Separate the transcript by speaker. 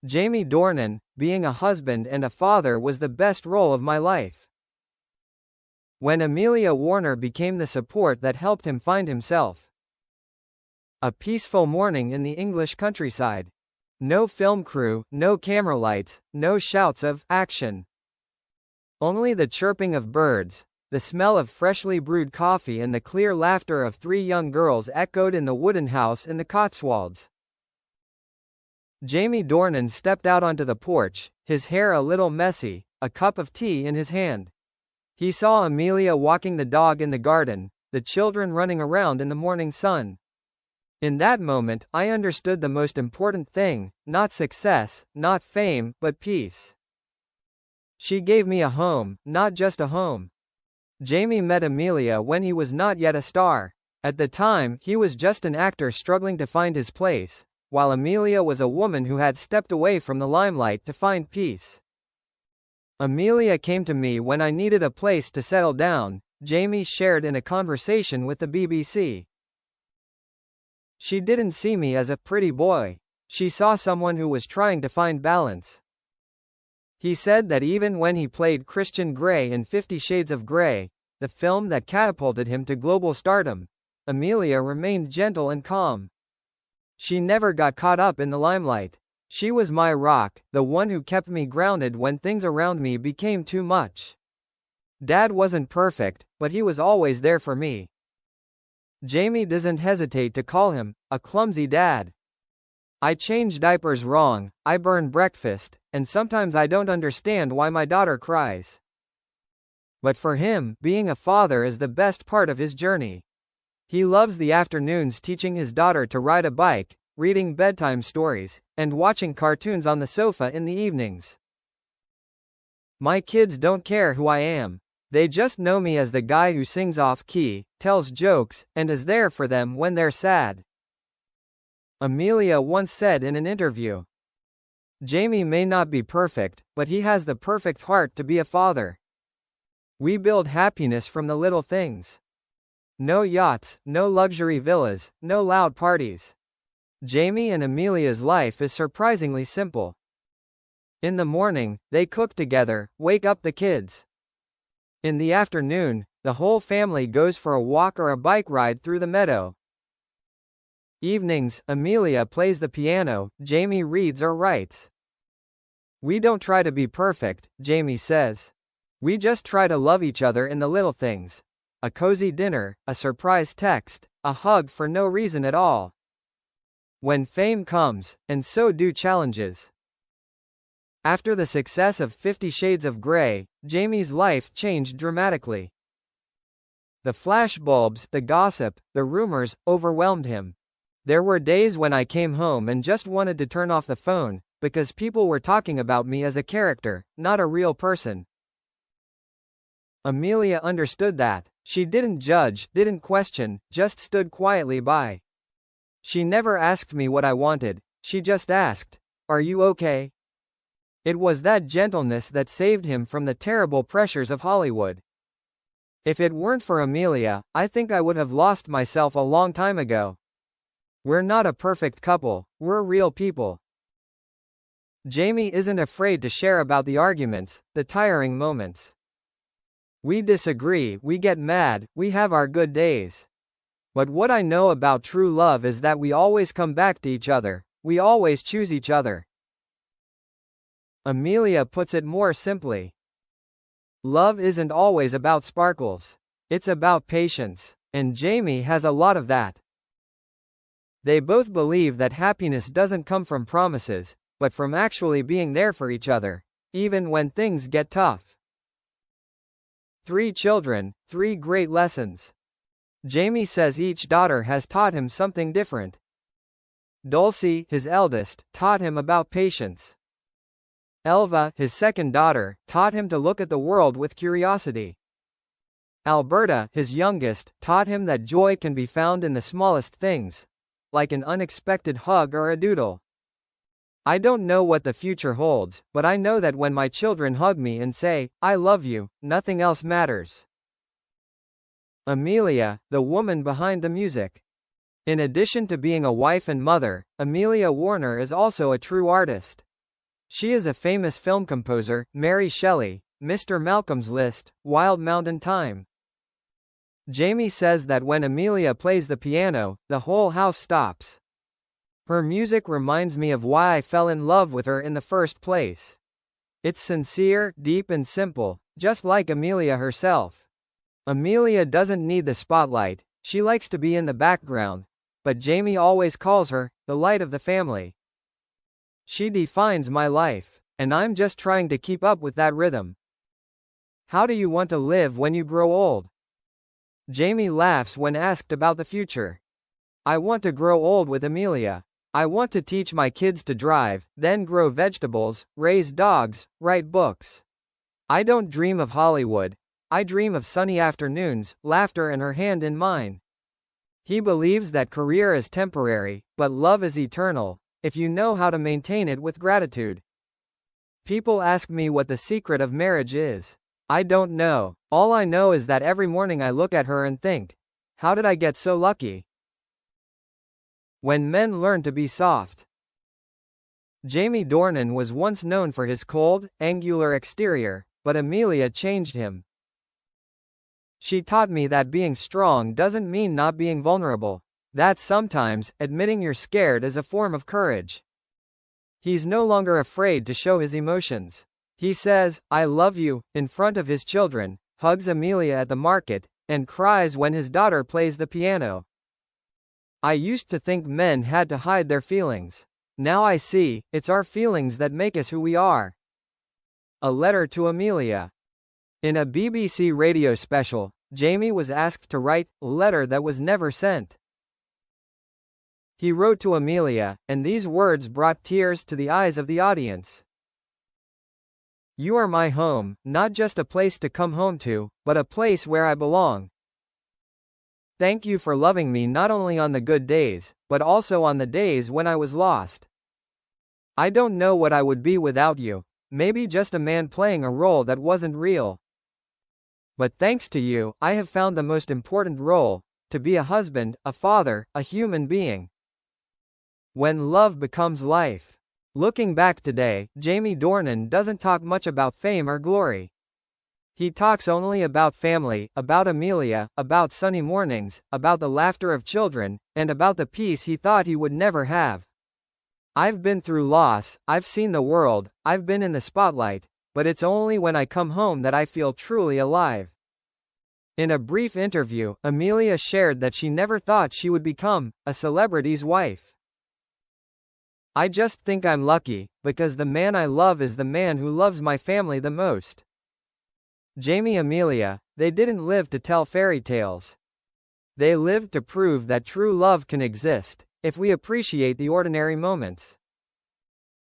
Speaker 1: Jamie Dornan, being a husband and a father was the best role of my life. When Amelia Warner became the support that helped him find himself. A peaceful morning in the English countryside. No film crew, no camera lights, no shouts of action. Only the chirping of birds, the smell of freshly brewed coffee and the clear laughter of three young girls echoed in the wooden house in the Cotswolds. Jamie Dornan stepped out onto the porch, his hair a little messy, a cup of tea in his hand. He saw Amelia walking the dog in the garden, the children running around in the morning sun. In that moment, I understood the most important thing, not success, not fame, but peace. She gave me a home, not just a home. Jamie met Amelia when he was not yet a star. At the time, he was just an actor struggling to find his place, while Amelia was a woman who had stepped away from the limelight to find peace. Amelia came to me when I needed a place to settle down, Jamie shared in a conversation with the BBC. She didn't see me as a pretty boy. She saw someone who was trying to find balance. He said that even when he played Christian Grey in 50 Shades of Grey, the film that catapulted him to global stardom, Amelia remained gentle and calm. She never got caught up in the limelight. She was my rock, the one who kept me grounded when things around me became too much. Dad wasn't perfect, but he was always there for me. Jamie doesn't hesitate to call him a clumsy dad. I change diapers wrong, I burn breakfast, and sometimes I don't understand why my daughter cries. But for him, being a father is the best part of his journey. He loves the afternoons teaching his daughter to ride a bike, reading bedtime stories, and watching cartoons on the sofa in the evenings. My kids don't care who I am. They just know me as the guy who sings off-key, tells jokes, and is there for them when they're sad. Amelia once said in an interview, "Jamie may not be perfect, but he has the perfect heart to be a father. We build happiness from the little things. No yachts, no luxury villas, no loud parties. Jamie and Amelia's life is surprisingly simple. In the morning, they cook together, wake up the kids. In the afternoon, the whole family goes for a walk or a bike ride through the meadow. Evenings, Amelia plays the piano, Jamie reads or writes. We don't try to be perfect," Jamie says. "We just try to love each other in the little things. A cozy dinner, a surprise text, a hug for no reason at all. When fame comes, and so do challenges." After the success of 50 Shades of Grey, Jamie's life changed dramatically. The flashbulbs, the gossip, the rumors, overwhelmed him. There were days when I came home and just wanted to turn off the phone, because people were talking about me as a character, not a real person. Amelia understood that. She didn't judge, didn't question, just stood quietly by. She never asked me what I wanted, she just asked, "Are you okay?" It was that gentleness that saved him from the terrible pressures of Hollywood. If it weren't for Amelia, I think I would have lost myself a long time ago. We're not a perfect couple, we're real people. Jamie isn't afraid to share about the arguments, the tiring moments. We disagree, we get mad, we have our good days. But what I know about true love is that we always come back to each other, we always choose each other. Amelia puts it more simply. Love isn't always about sparkles. It's about patience. And Jamie has a lot of that. They both believe that happiness doesn't come from promises, but from actually being there for each other, even when things get tough. 3 children, 3 great lessons. Jamie says each daughter has taught him something different. Dulcie, his eldest, taught him about patience. Elva, his second daughter, taught him to look at the world with curiosity. Alberta, his youngest, taught him that joy can be found in the smallest things, like an unexpected hug or a doodle. I don't know what the future holds, but I know that when my children hug me and say, "I love you," nothing else matters. Amelia, the woman behind the music. In addition to being a wife and mother, Amelia Warner is also a true artist. She is a famous film composer, Mary Shelley, Mr. Malcolm's List, Wild Mountain Thyme. Jamie says that when Amelia plays the piano, the whole house stops. Her music reminds me of why I fell in love with her in the first place. It's sincere, deep and simple, just like Amelia herself. Amelia doesn't need the spotlight, she likes to be in the background, but Jamie always calls her, the light of the family. She defines my life, and I'm just trying to keep up with that rhythm. How do you want to live when you grow old? Jamie laughs when asked about the future. I want to grow old with Amelia. I want to teach my kids to drive, then grow vegetables, raise dogs, write books. I don't dream of Hollywood. I dream of sunny afternoons, laughter and her hand in mine. He believes that career is temporary, but love is eternal, if you know how to maintain it with gratitude. People ask me what the secret of marriage is. I don't know. All I know is that every morning I look at her and think, how did I get so lucky? When men learn to be soft. Jamie Dornan was once known for his cold, angular exterior, but Amelia changed him. She taught me that being strong doesn't mean not being vulnerable, that sometimes, admitting you're scared is a form of courage. He's no longer afraid to show his emotions. He says, I love you, in front of his children, hugs Amelia at the market, and cries when his daughter plays the piano. I used to think men had to hide their feelings. Now I see, it's our feelings that make us who we are. A letter to Amelia. In a BBC radio special, Jamie was asked to write a letter that was never sent. He wrote to Amelia, and these words brought tears to the eyes of the audience. You are my home, not just a place to come home to, but a place where I belong. Thank you for loving me not only on the good days, but also on the days when I was lost. I don't know what I would be without you, maybe just a man playing a role that wasn't real. But thanks to you, I have found the most important role, to be a husband, a father, a human being. When love becomes life. Looking back today, Jamie Dornan doesn't talk much about fame or glory. He talks only about family, about Amelia, about sunny mornings, about the laughter of children, and about the peace he thought he would never have. I've been through loss, I've seen the world, I've been in the spotlight, but it's only when I come home that I feel truly alive. In a brief interview, Amelia shared that she never thought she would become a celebrity's wife. I just think I'm lucky, because the man I love is the man who loves my family the most. Jamie Amelia, they didn't live to tell fairy tales. They lived to prove that true love can exist, if we appreciate the ordinary moments.